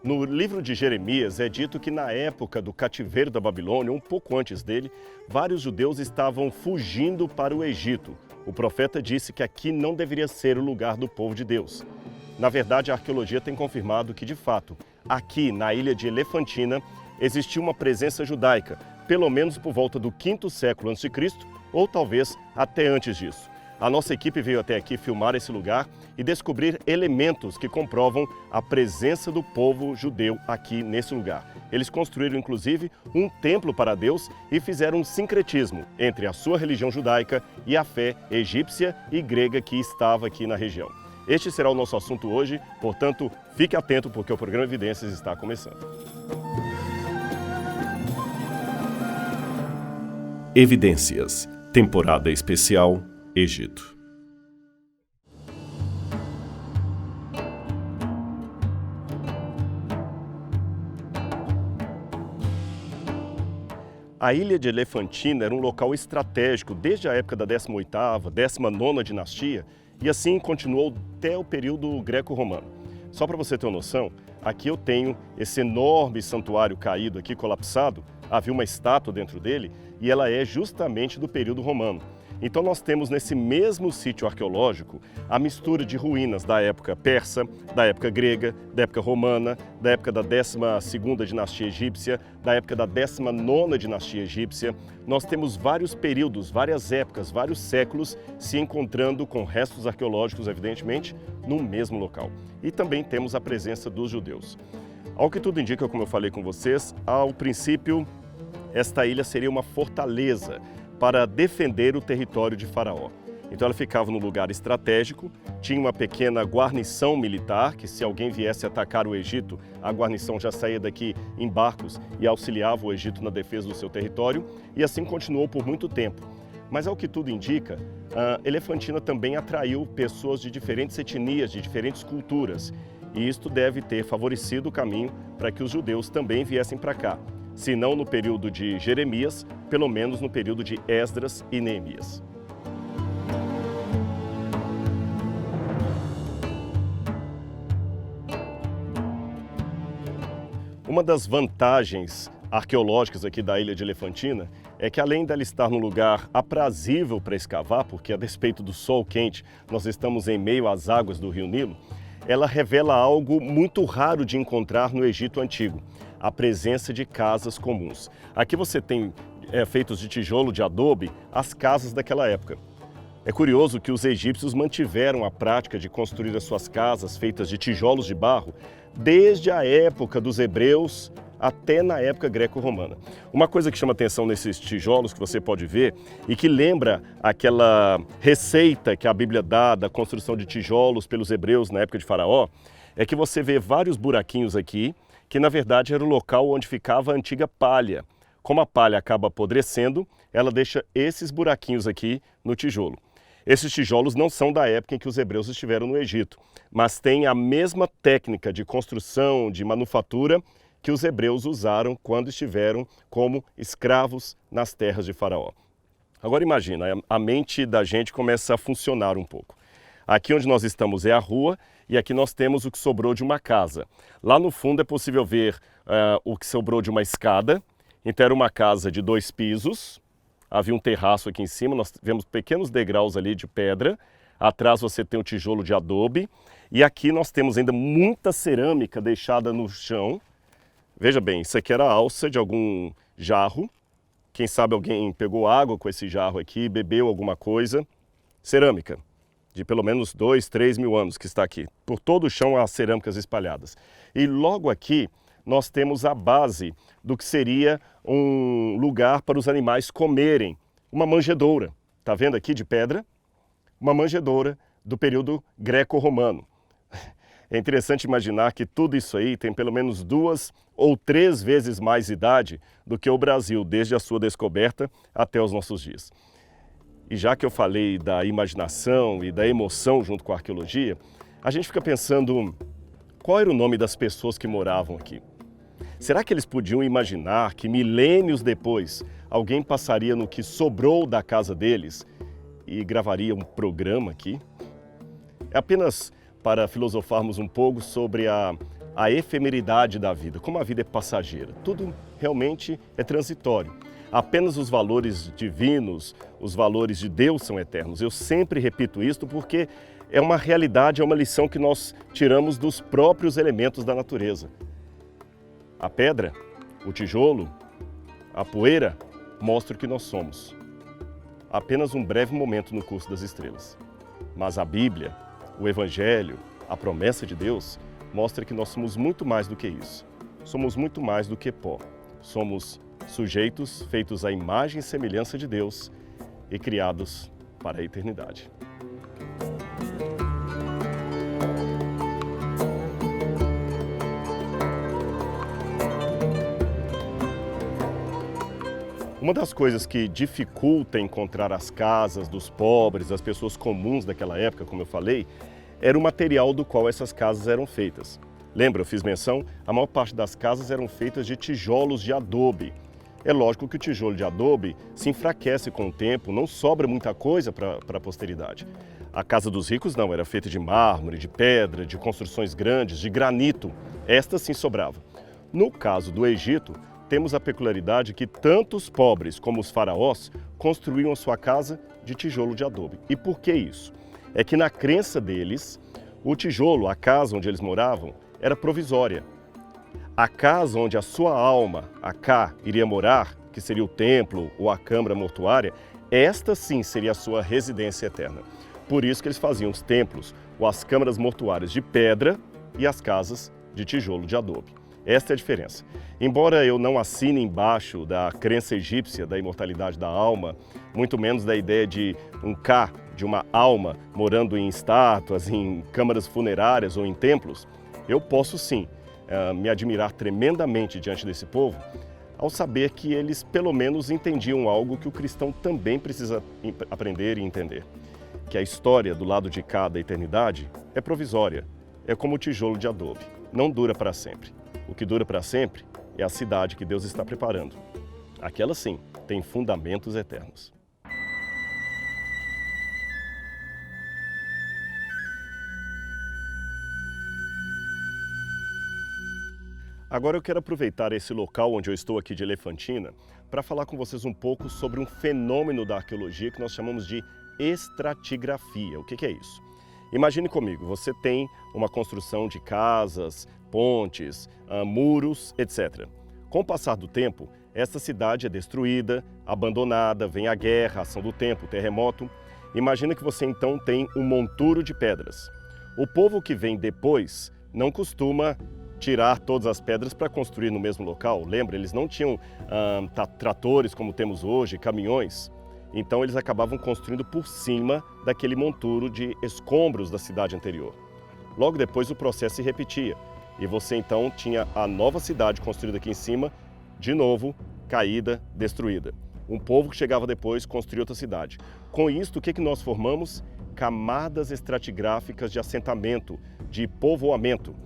No livro de Jeremias é dito que na época do cativeiro da Babilônia, um pouco antes dele, vários judeus estavam fugindo para o Egito. O profeta disse que aqui não deveria ser o lugar do povo de Deus. Na verdade, a arqueologia tem confirmado que, de fato, aqui na ilha de Elefantina, existiu uma presença judaica, pelo menos por volta do 5º século a.C., ou talvez até antes disso. A nossa equipe veio até aqui filmar esse lugar e descobrir elementos que comprovam a presença do povo judeu aqui nesse lugar. Eles construíram, inclusive, um templo para Deus e fizeram um sincretismo entre a sua religião judaica e a fé egípcia e grega que estava aqui na região. Este será o nosso assunto hoje, portanto, fique atento porque o programa Evidências está começando. Evidências, temporada especial, Egito. A ilha de Elefantina era um local estratégico desde a época da 18ª, 19ª dinastia e assim continuou até o período greco-romano. Só para você ter uma noção, aqui eu tenho esse enorme santuário caído aqui, colapsado. Havia uma estátua dentro dele e ela é justamente do período romano. Então nós temos nesse mesmo sítio arqueológico a mistura de ruínas da época persa, da época grega, da época romana, da época da 12ª dinastia egípcia, da época da 19ª dinastia egípcia. Nós temos vários períodos, várias épocas, vários séculos se encontrando com restos arqueológicos, evidentemente, no mesmo local. E também temos a presença dos judeus. Ao que tudo indica, como eu falei com vocês, ao princípio, esta ilha seria uma fortaleza para defender o território de Faraó. Então ela ficava num lugar estratégico, tinha uma pequena guarnição militar, que se alguém viesse atacar o Egito, a guarnição já saía daqui em barcos e auxiliava o Egito na defesa do seu território, e assim continuou por muito tempo. Mas ao que tudo indica, Elefantina também atraiu pessoas de diferentes etnias, de diferentes culturas, e isto deve ter favorecido o caminho para que os judeus também viessem para cá. Se não no período de Jeremias, pelo menos no período de Esdras e Neemias. Uma das vantagens arqueológicas aqui da ilha de Elefantina é que, além dela estar num lugar aprazível para escavar, porque a despeito do sol quente, nós estamos em meio às águas do Rio Nilo, ela revela algo muito raro de encontrar no Egito Antigo: a presença de casas comuns. Aqui você tem feitos de tijolo, de adobe, as casas daquela época. É curioso que os egípcios mantiveram a prática de construir as suas casas feitas de tijolos de barro desde a época dos hebreus até na época greco-romana. Uma coisa que chama atenção nesses tijolos que você pode ver e que lembra aquela receita que a Bíblia dá da construção de tijolos pelos hebreus na época de Faraó, é que você vê vários buraquinhos aqui, que na verdade era o local onde ficava a antiga palha. Como a palha acaba apodrecendo, ela deixa esses buraquinhos aqui no tijolo. Esses tijolos não são da época em que os hebreus estiveram no Egito, mas têm a mesma técnica de construção, de manufatura, que os hebreus usaram quando estiveram como escravos nas terras de Faraó. Agora imagina, a mente da gente começa a funcionar um pouco. Aqui onde nós estamos é a rua e aqui nós temos o que sobrou de uma casa. Lá no fundo é possível ver o que sobrou de uma escada. Então era uma casa de 2 pisos, havia um terraço aqui em cima, nós vemos pequenos degraus ali de pedra. Atrás você tem o tijolo de adobe e aqui nós temos ainda muita cerâmica deixada no chão. Veja bem, isso aqui era a alça de algum jarro. Quem sabe alguém pegou água com esse jarro aqui, bebeu alguma coisa. Cerâmica de pelo menos 2, 3 mil anos que está aqui. Por todo o chão há cerâmicas espalhadas. E logo aqui nós temos a base do que seria um lugar para os animais comerem. Uma manjedoura. Está vendo aqui de pedra? Uma manjedoura do período greco-romano. É interessante imaginar que tudo isso aí tem pelo menos 2 ou 3 vezes mais idade do que o Brasil, desde a sua descoberta até os nossos dias. E já que eu falei da imaginação e da emoção junto com a arqueologia, a gente fica pensando, qual era o nome das pessoas que moravam aqui? Será que eles podiam imaginar que milênios depois alguém passaria no que sobrou da casa deles e gravaria um programa aqui? É apenas para filosofarmos um pouco sobre a a efemeridade da vida, como a vida é passageira. Tudo realmente é transitório. Apenas os valores divinos, os valores de Deus são eternos. Eu sempre repito isto porque é uma realidade, é uma lição que nós tiramos dos próprios elementos da natureza. A pedra, o tijolo, a poeira mostram o que nós somos. Apenas um breve momento no curso das estrelas. Mas a Bíblia, o Evangelho, a promessa de Deus, mostra que nós somos muito mais do que isso. Somos muito mais do que pó. Somos sujeitos feitos à imagem e semelhança de Deus e criados para a eternidade. Uma das coisas que dificulta encontrar as casas dos pobres, das pessoas comuns daquela época, como eu falei, era o material do qual essas casas eram feitas. Lembra, eu fiz menção, a maior parte das casas eram feitas de tijolos de adobe. É lógico que o tijolo de adobe se enfraquece com o tempo, não sobra muita coisa para a posteridade. A casa dos ricos não, era feita de mármore, de pedra, de construções grandes, de granito. Esta sim sobrava. No caso do Egito, temos a peculiaridade que tanto os pobres como os faraós construíam a sua casa de tijolo de adobe. E por que isso? É que na crença deles, o tijolo, a casa onde eles moravam, era provisória. A casa onde a sua alma, a Cá, iria morar, que seria o templo ou a câmara mortuária, esta sim seria a sua residência eterna. Por isso que eles faziam os templos ou as câmaras mortuárias de pedra e as casas de tijolo de adobe. Esta é a diferença. Embora eu não assine embaixo da crença egípcia da imortalidade da alma, muito menos da ideia de um Cá, de uma alma morando em estátuas, em câmaras funerárias ou em templos, eu posso sim me admirar tremendamente diante desse povo ao saber que eles pelo menos entendiam algo que o cristão também precisa aprender e entender. Que a história do lado de cá da eternidade é provisória, é como o tijolo de adobe, não dura para sempre. O que dura para sempre é a cidade que Deus está preparando. Aquela sim tem fundamentos eternos. Agora eu quero aproveitar esse local onde eu estou aqui de Elefantina para falar com vocês um pouco sobre um fenômeno da arqueologia que nós chamamos de estratigrafia. O que é isso? Imagine comigo, você tem uma construção de casas, pontes, muros, etc. Com o passar do tempo, essa cidade é destruída, abandonada, vem a guerra, a ação do tempo, o terremoto. Imagina que você então tem um monturo de pedras. O povo que vem depois não costuma tirar todas as pedras para construir no mesmo local. Lembra, eles não tinham tratores como temos hoje, caminhões. Então eles acabavam construindo por cima daquele monturo de escombros da cidade anterior. Logo depois o processo se repetia e você então tinha a nova cidade construída aqui em cima, de novo, caída, destruída. Um povo que chegava depois construía outra cidade. Com isso, o que nós formamos? Camadas estratigráficas de assentamento, de povoamento.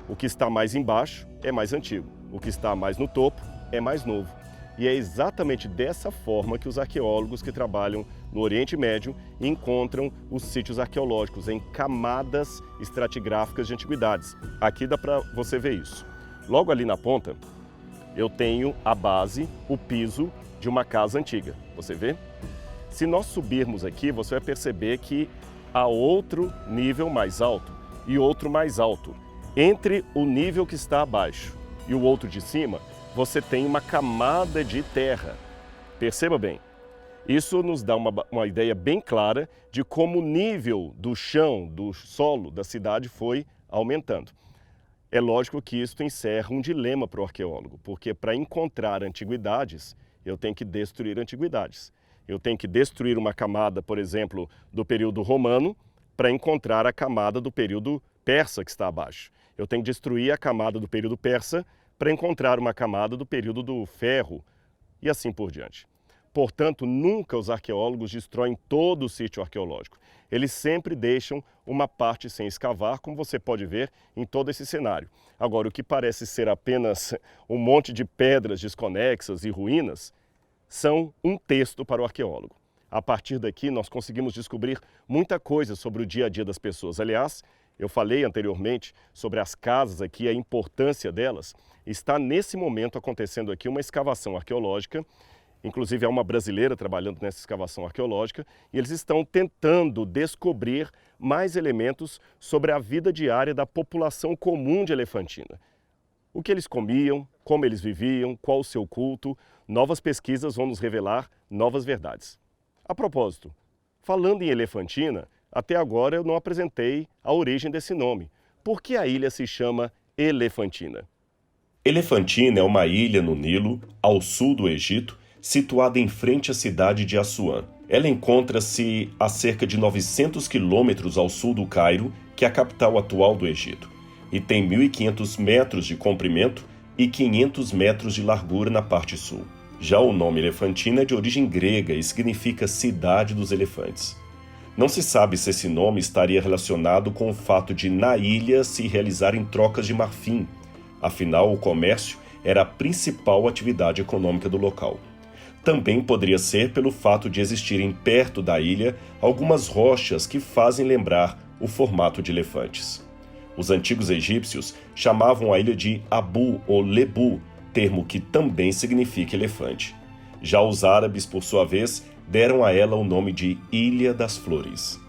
O que está mais embaixo é mais antigo, o que está mais no topo é mais novo. E é exatamente dessa forma que os arqueólogos que trabalham no Oriente Médio encontram os sítios arqueológicos em camadas estratigráficas de antiguidades. Aqui dá para você ver isso. Logo ali na ponta, eu tenho a base, o piso de uma casa antiga. Você vê? Se nós subirmos aqui, você vai perceber que há outro nível mais alto e outro mais alto. Entre o nível que está abaixo e o outro de cima, você tem uma camada de terra. Perceba bem, isso nos dá uma ideia bem clara de como o nível do chão, do solo da cidade foi aumentando. É lógico que isso encerra um dilema para o arqueólogo, porque para encontrar antiguidades, eu tenho que destruir antiguidades. Eu tenho que destruir uma camada, por exemplo, do período romano, para encontrar a camada do período persa que está abaixo. Eu tenho que destruir a camada do período persa para encontrar uma camada do período do ferro e assim por diante. Portanto, nunca os arqueólogos destroem todo o sítio arqueológico. Eles sempre deixam uma parte sem escavar, como você pode ver em todo esse cenário. Agora, o que parece ser apenas um monte de pedras desconexas e ruínas, são um texto para o arqueólogo. A partir daqui, nós conseguimos descobrir muita coisa sobre o dia a dia das pessoas. Aliás, Eu falei anteriormente sobre as casas aqui, a importância delas. Está nesse momento acontecendo aqui uma escavação arqueológica, inclusive há uma brasileira trabalhando nessa escavação arqueológica, e eles estão tentando descobrir mais elementos sobre a vida diária da população comum de Elefantina. O que eles comiam, como eles viviam, qual o seu culto. Novas pesquisas vão nos revelar novas verdades. A propósito, falando em Elefantina, até agora eu não apresentei a origem desse nome. Por que a ilha se chama Elefantina? Elefantina é uma ilha no Nilo, ao sul do Egito, situada em frente à cidade de Assuã. Ela encontra-se a cerca de 900 quilômetros ao sul do Cairo, que é a capital atual do Egito, e tem 1.500 metros de comprimento e 500 metros de largura na parte sul. Já o nome Elefantina é de origem grega e significa cidade dos elefantes. Não se sabe se esse nome estaria relacionado com o fato de na ilha se realizarem trocas de marfim. Afinal, o comércio era a principal atividade econômica do local. Também poderia ser pelo fato de existirem perto da ilha algumas rochas que fazem lembrar o formato de elefantes. Os antigos egípcios chamavam a ilha de Abu ou Lebu, termo que também significa elefante. Já os árabes, por sua vez, deram a ela o nome de Ilha das Flores.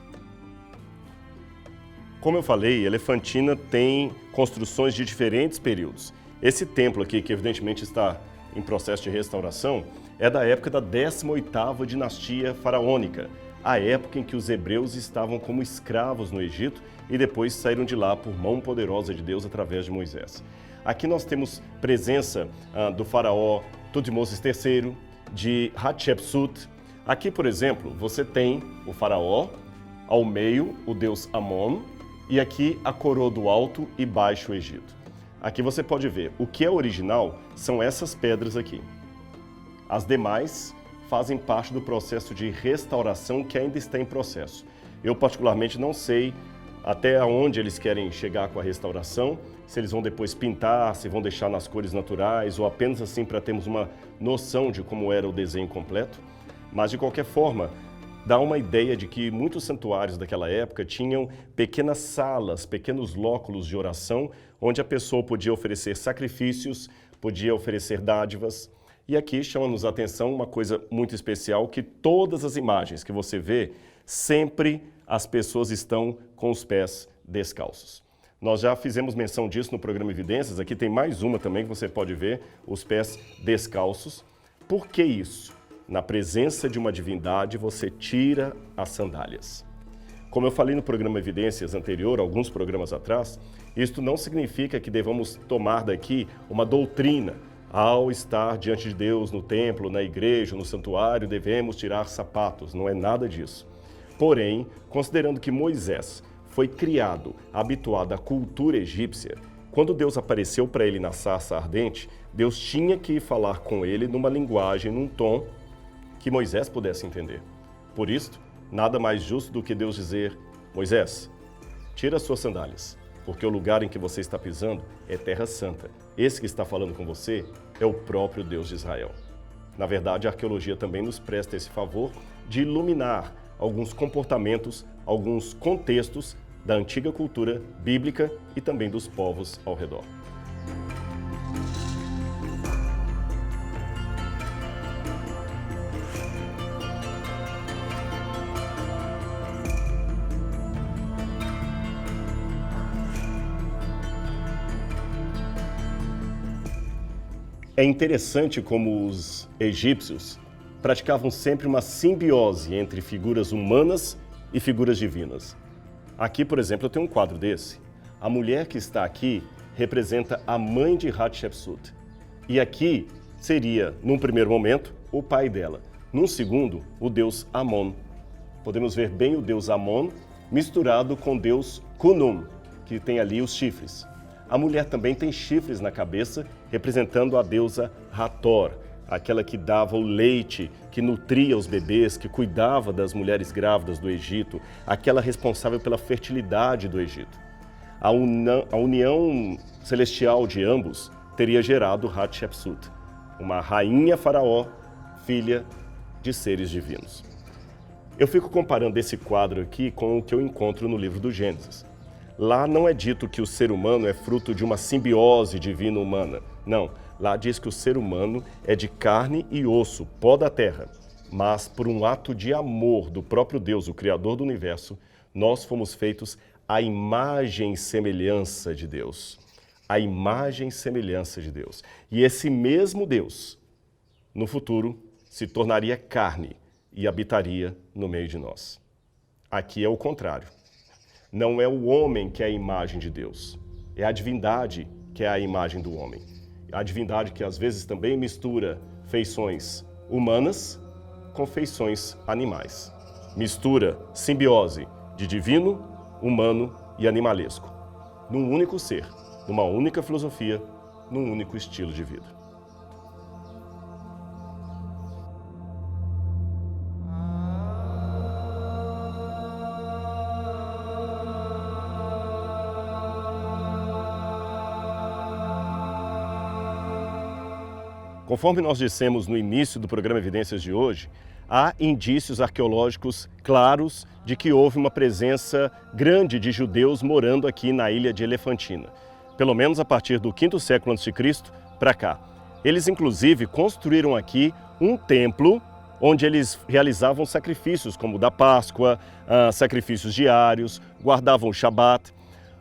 Como eu falei, Elefantina tem construções de diferentes períodos. Esse templo aqui, que evidentemente está em processo de restauração, é da época da 18ª dinastia faraônica, a época em que os hebreus estavam como escravos no Egito e depois saíram de lá por mão poderosa de Deus através de Moisés. Aqui nós temos presença do faraó Tutmoses III, de Hatshepsut. Aqui, por exemplo, você tem o faraó, ao meio o deus Amon, e aqui a coroa do Alto e Baixo Egito. Aqui você pode ver, o que é original são essas pedras aqui. As demais fazem parte do processo de restauração que ainda está em processo. Eu particularmente não sei até onde eles querem chegar com a restauração, se eles vão depois pintar, se vão deixar nas cores naturais ou apenas assim para termos uma noção de como era o desenho completo. Mas de qualquer forma, dá uma ideia de que muitos santuários daquela época tinham pequenas salas, pequenos lóculos de oração, onde a pessoa podia oferecer sacrifícios, podia oferecer dádivas. E aqui chama-nos a atenção uma coisa muito especial, que todas as imagens que você vê, sempre as pessoas estão com os pés descalços. Nós já fizemos menção disso no programa Evidências, aqui tem mais uma também que você pode ver, os pés descalços. Por que isso? Na presença de uma divindade, você tira as sandálias. Como eu falei no programa Evidências anterior, alguns programas atrás, isto não significa que devamos tomar daqui uma doutrina. Ao estar diante de Deus no templo, na igreja, no santuário, devemos tirar sapatos. Não é nada disso. Porém, considerando que Moisés foi criado, habituado à cultura egípcia, quando Deus apareceu para ele na sarça ardente, Deus tinha que falar com ele numa linguagem, num tom que Moisés pudesse entender. Por isso, nada mais justo do que Deus dizer: Moisés, tira as suas sandálias, porque o lugar em que você está pisando é terra santa. Esse que está falando com você é o próprio Deus de Israel. Na verdade, a arqueologia também nos presta esse favor de iluminar alguns comportamentos, alguns contextos da antiga cultura bíblica e também dos povos ao redor. É interessante como os egípcios praticavam sempre uma simbiose entre figuras humanas e figuras divinas. Aqui, por exemplo, eu tenho um quadro desse. A mulher que está aqui representa a mãe de Hatshepsut. E aqui seria, num primeiro momento, o pai dela. Num segundo, o deus Amon. Podemos ver bem o deus Amon misturado com o deus Khnum, que tem ali os chifres. A mulher também tem chifres na cabeça, representando a deusa Hathor, aquela que dava o leite, que nutria os bebês, que cuidava das mulheres grávidas do Egito, aquela responsável pela fertilidade do Egito. A união celestial de ambos teria gerado Hatshepsut, uma rainha faraó, filha de seres divinos. Eu fico comparando esse quadro aqui com o que eu encontro no livro do Gênesis. Lá não é dito que o ser humano é fruto de uma simbiose divino-humana. Não, lá diz que o ser humano é de carne e osso, pó da terra. Mas por um ato de amor do próprio Deus, o Criador do universo, nós fomos feitos à imagem e semelhança de Deus. A imagem e semelhança de Deus. E esse mesmo Deus, no futuro, se tornaria carne e habitaria no meio de nós. Aqui é o contrário. Não é o homem que é a imagem de Deus, é a divindade que é a imagem do homem. A divindade que às vezes também mistura feições humanas com feições animais. Mistura simbiose de divino, humano e animalesco, num único ser, numa única filosofia, num único estilo de vida. Conforme nós dissemos no início do programa Evidências de hoje, há indícios arqueológicos claros de que houve uma presença grande de judeus morando aqui na ilha de Elefantina, pelo menos a partir do V século a.C. para cá. Eles, inclusive, construíram aqui um templo onde eles realizavam sacrifícios, como o da Páscoa, sacrifícios diários, guardavam o Shabat.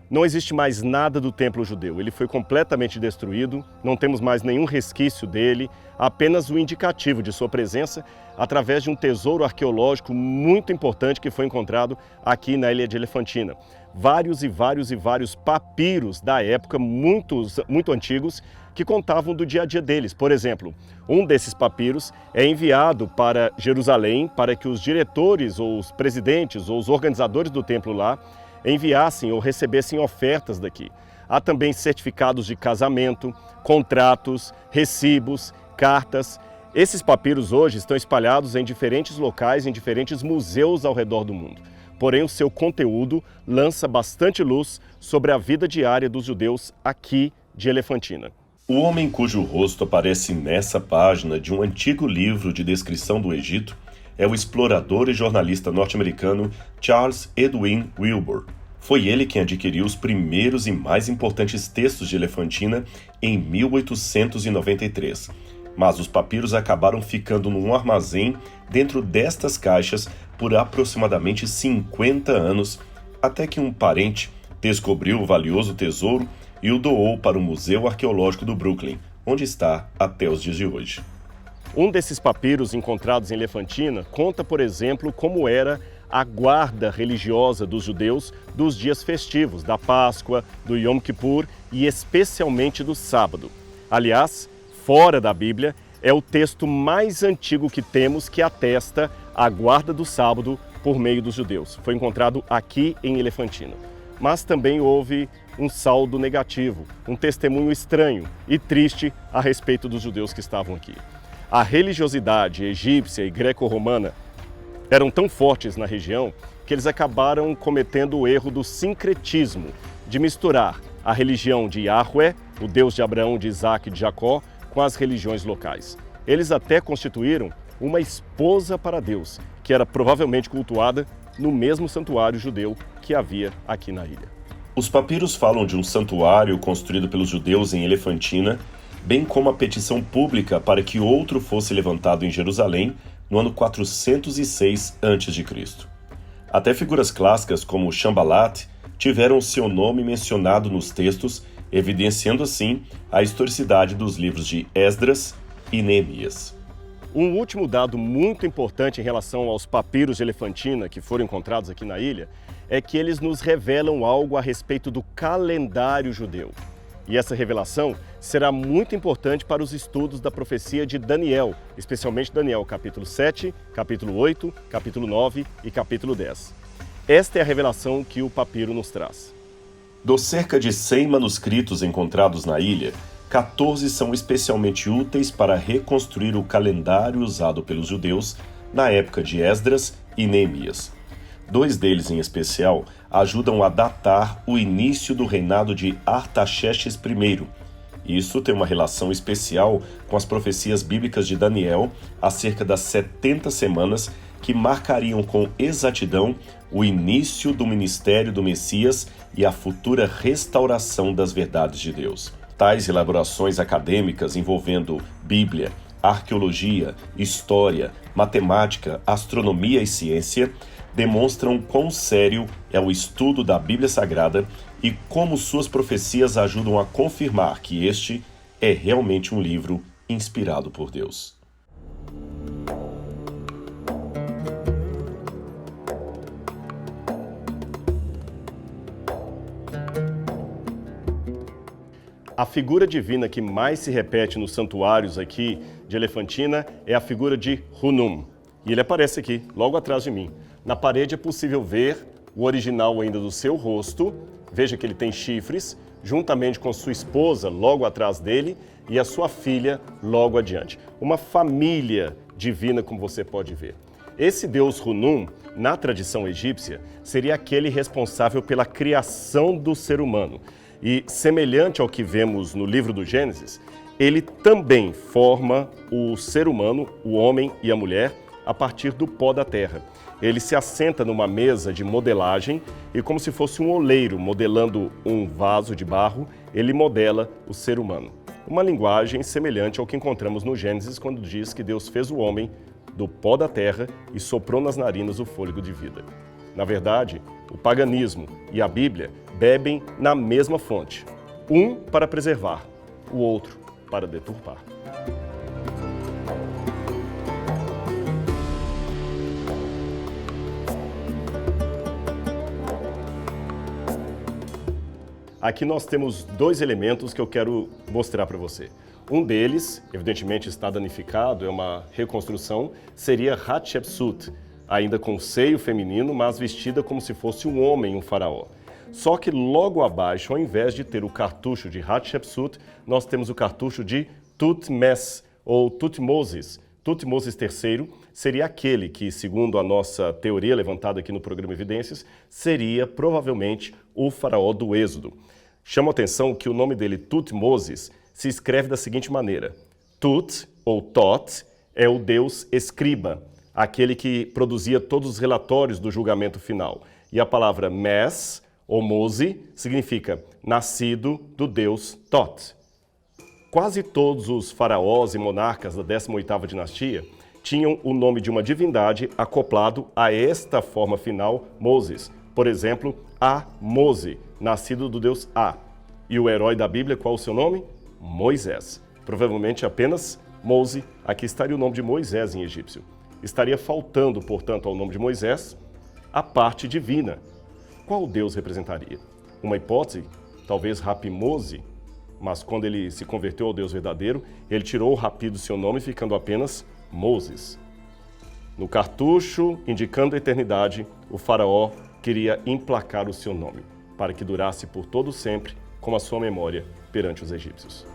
Não existe mais nada do templo judeu, ele foi completamente destruído, não temos mais nenhum resquício dele, apenas o indicativo de sua presença através de um tesouro arqueológico muito importante que foi encontrado aqui na ilha de Elefantina. Vários papiros da época, muito antigos, que contavam do dia a dia deles. Por exemplo, um desses papiros é enviado para Jerusalém para que os diretores, ou os presidentes, ou os organizadores do templo lá, enviassem ou recebessem ofertas daqui. Há também certificados de casamento, contratos, recibos, cartas. Esses papiros hoje estão espalhados em diferentes locais, em diferentes museus ao redor do mundo. Porém, o seu conteúdo lança bastante luz sobre a vida diária dos judeus aqui de Elefantina. O homem cujo rosto aparece nessa página de um antigo livro de descrição do Egito é o explorador e jornalista norte-americano Charles Edwin Wilbur. Foi ele quem adquiriu os primeiros e mais importantes textos de Elefantina em 1893. Mas os papiros acabaram ficando num armazém dentro destas caixas por aproximadamente 50 anos, até que um parente descobriu o valioso tesouro e o doou para o Museu Arqueológico do Brooklyn, onde está até os dias de hoje. Um desses papiros encontrados em Elefantina conta, por exemplo, como era a guarda religiosa dos judeus dos dias festivos, da Páscoa, do Yom Kippur e especialmente do sábado. Aliás, fora da Bíblia, é o texto mais antigo que temos que atesta a guarda do sábado por meio dos judeus. Foi encontrado aqui em Elefantina. Mas também houve um saldo negativo, um testemunho estranho e triste a respeito dos judeus que estavam aqui. A religiosidade egípcia e greco-romana eram tão fortes na região que eles acabaram cometendo o erro do sincretismo, de misturar a religião de Yahweh, o Deus de Abraão, de Isaac e de Jacó, com as religiões locais. Eles até constituíram uma esposa para Deus, que era provavelmente cultuada no mesmo santuário judeu que havia aqui na ilha. Os papiros falam de um santuário construído pelos judeus em Elefantina, bem como a petição pública para que outro fosse levantado em Jerusalém no ano 406 a.C. Até figuras clássicas como Shambhalat tiveram seu nome mencionado nos textos, evidenciando assim a historicidade dos livros de Esdras e Neemias. Um último dado muito importante em relação aos papiros de Elefantina que foram encontrados aqui na ilha é que eles nos revelam algo a respeito do calendário judeu. E essa revelação será muito importante para os estudos da profecia de Daniel, especialmente Daniel, capítulo 7, capítulo 8, capítulo 9 e capítulo 10. Esta é a revelação que o papiro nos traz. Dos cerca de 100 manuscritos encontrados na ilha, 14 são especialmente úteis para reconstruir o calendário usado pelos judeus na época de Esdras e Neemias. 2 deles, em especial, ajudam a datar o início do reinado de Artaxerxes I. Isso tem uma relação especial com as profecias bíblicas de Daniel acerca das 70 semanas que marcariam com exatidão o início do ministério do Messias e a futura restauração das verdades de Deus. Tais elaborações acadêmicas envolvendo Bíblia, arqueologia, história, matemática, astronomia e ciência demonstram quão sério é o estudo da Bíblia Sagrada e como suas profecias ajudam a confirmar que este é realmente um livro inspirado por Deus. A figura divina que mais se repete nos santuários aqui de Elefantina é a figura de Hunum. E ele aparece aqui, logo atrás de mim. Na parede é possível ver o original ainda do seu rosto. Veja que ele tem chifres, juntamente com sua esposa logo atrás dele e a sua filha logo adiante. Uma família divina, como você pode ver. Esse deus Hunum, na tradição egípcia, seria aquele responsável pela criação do ser humano. E, semelhante ao que vemos no livro do Gênesis, ele também forma o ser humano, o homem e a mulher, a partir do pó da terra. Ele se assenta numa mesa de modelagem e, como se fosse um oleiro modelando um vaso de barro, ele modela o ser humano. Uma linguagem semelhante ao que encontramos no Gênesis, quando diz que Deus fez o homem do pó da terra e soprou nas narinas o fôlego de vida. Na verdade, o paganismo e a Bíblia bebem na mesma fonte, um para preservar, o outro para deturpar. Aqui nós temos dois elementos que eu quero mostrar para você. Um deles, evidentemente está danificado, é uma reconstrução, seria Hatshepsut, ainda com seio feminino, mas vestida como se fosse um homem, um faraó. Só que logo abaixo, ao invés de ter o cartucho de Hatshepsut, nós temos o cartucho de Thutmose, ou Thutmoses. Thutmoses III seria aquele que, segundo a nossa teoria levantada aqui no programa Evidências, seria provavelmente o faraó do Êxodo. Chama a atenção que o nome dele, Thutmoses, se escreve da seguinte maneira. Tut, ou Tot, é o deus escriba, aquele que produzia todos os relatórios do julgamento final. E a palavra Mes, ou Mose, significa nascido do deus Tot. Quase todos os faraós e monarcas da 18ª dinastia tinham o nome de uma divindade acoplado a esta forma final, Moses. Por exemplo, A-Mose, nascido do deus A. E o herói da Bíblia, qual o seu nome? Moisés. Provavelmente apenas Mose, aqui estaria o nome de Moisés em egípcio. Estaria faltando, portanto, ao nome de Moisés, a parte divina. Qual Deus representaria? Uma hipótese, talvez Rapimose, mas quando ele se converteu ao Deus verdadeiro, ele tirou o Rapi do seu nome, ficando apenas Moses. No cartucho, indicando a eternidade, o faraó queria emplacar o seu nome, para que durasse por todo sempre, como a sua memória perante os egípcios.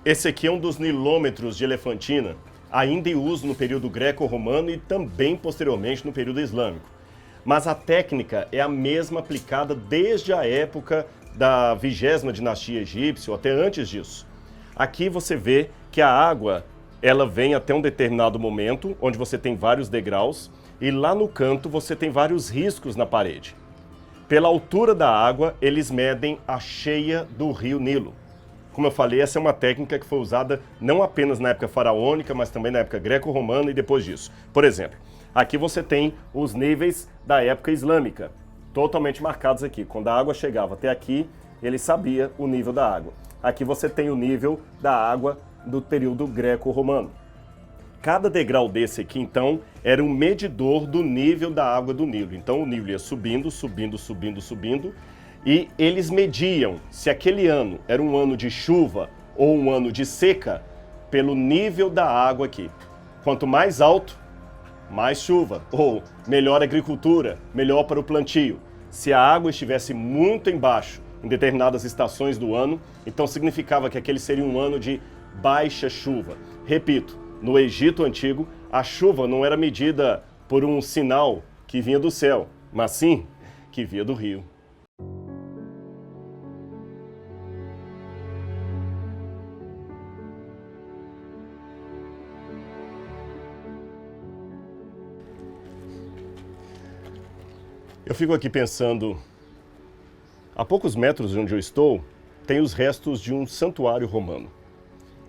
Esse aqui é um dos nilômetros de Elefantina, ainda em uso no período greco-romano e também posteriormente no período islâmico. Mas a técnica é a mesma aplicada desde a época da 20ª dinastia egípcia, ou até antes disso. Aqui você vê que a água ela vem até um determinado momento, onde você tem vários degraus, e lá no canto você tem vários riscos na parede. Pela altura da água, eles medem a cheia do rio Nilo. Como eu falei, essa é uma técnica que foi usada não apenas na época faraônica, mas também na época greco-romana e depois disso. Por exemplo, aqui você tem os níveis da época islâmica, totalmente marcados aqui. Quando a água chegava até aqui, ele sabia o nível da água. Aqui você tem o nível da água do período greco-romano. Cada degrau desse aqui, então, era um medidor do nível da água do Nilo. Então o Nilo ia subindo, subindo, subindo, subindo, e eles mediam se aquele ano era um ano de chuva ou um ano de seca pelo nível da água aqui. Quanto mais alto, mais chuva, ou melhor agricultura, melhor para o plantio. Se a água estivesse muito embaixo em determinadas estações do ano, então significava que aquele seria um ano de baixa chuva. Repito, no Egito Antigo, a chuva não era medida por um sinal que vinha do céu, mas sim que vinha do rio. Eu fico aqui pensando, a poucos metros de onde eu estou, tem os restos de um santuário romano.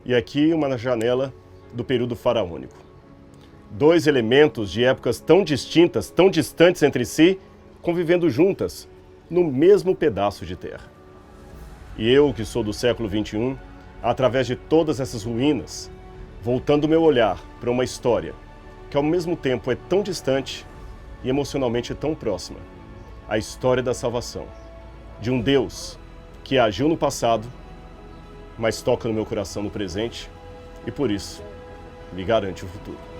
E aqui uma janela do período faraônico. Dois elementos de épocas tão distintas, tão distantes entre si, convivendo juntas no mesmo pedaço de terra. E eu, que sou do século XXI, através de todas essas ruínas, voltando meu olhar para uma história que ao mesmo tempo é tão distante e emocionalmente tão próxima. A história da salvação, de um Deus que agiu no passado, mas toca no meu coração no presente e por isso me garante o futuro.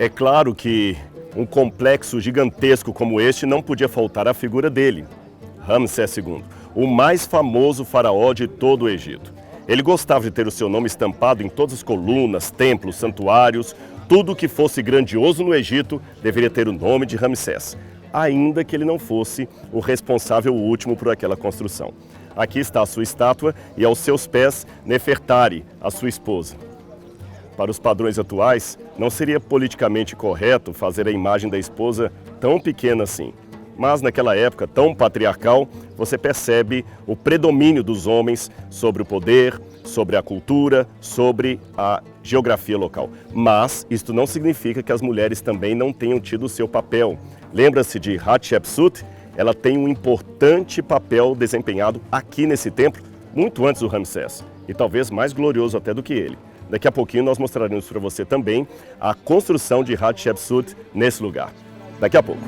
É claro que um complexo gigantesco como este não podia faltar à figura dele, Ramsés II, o mais famoso faraó de todo o Egito. Ele gostava de ter o seu nome estampado em todas as colunas, templos, santuários. Tudo que fosse grandioso no Egito deveria ter o nome de Ramsés, ainda que ele não fosse o responsável último por aquela construção. Aqui está a sua estátua e aos seus pés Nefertari, a sua esposa. Para os padrões atuais, não seria politicamente correto fazer a imagem da esposa tão pequena assim. Mas naquela época tão patriarcal, você percebe o predomínio dos homens sobre o poder, sobre a cultura, sobre a geografia local. Mas isto não significa que as mulheres também não tenham tido o seu papel. Lembra-se de Hatshepsut? Ela tem um importante papel desempenhado aqui nesse templo, muito antes do Ramsés, e talvez mais glorioso até do que ele. Daqui a pouquinho nós mostraremos para você também a construção de Hatshepsut nesse lugar. Daqui a pouco.